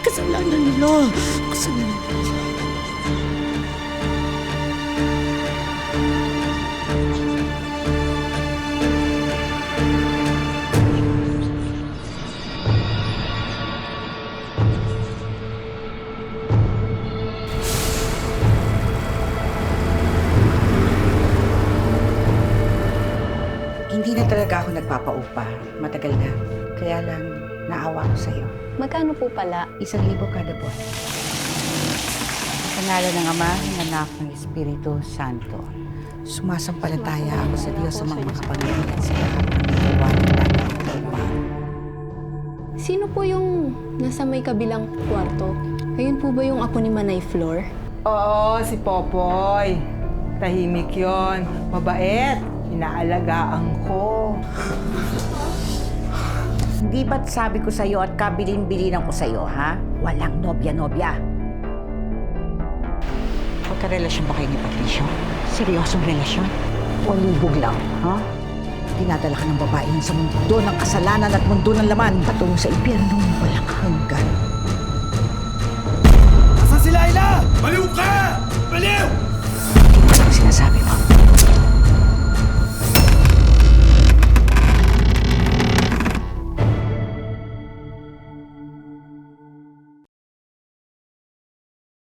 Kasalanan nila. Kasalanan nila. Hindi na talaga ako nagpapaupa. Matagal na. Kaya lang, naawa ko sa'yo. Magkano po pala? 1,000 kada buwan. Sa ngalan ng Ama, ng Anak, ng Espiritu Santo. Sumasampalataya ako sa Diyos sa mga makapangyarihan at sa lahat ng nagawa ng langit at lupa. Sino po yung nasa may kabilang kwarto? Ayun po ba yung apo ni Manay Flor? Oo, si Popoy. Tahimik yon, mabait. Inaalagaan ko. Hindi ba't sabi ko sa'yo at kabilin-bilinan ko sa'yo, ha? Walang nobya-nobya. Pagkarelasyon ba kayo ni Patricio? Seryosong relasyon? O lubog lang, ha? Dinadala ka ng babae sa mundo ng kasalanan at mundo ng laman patungo sa impyernong walang hanggan. Asan si Laila? Baliw ka! Baliw! Ano sinasabi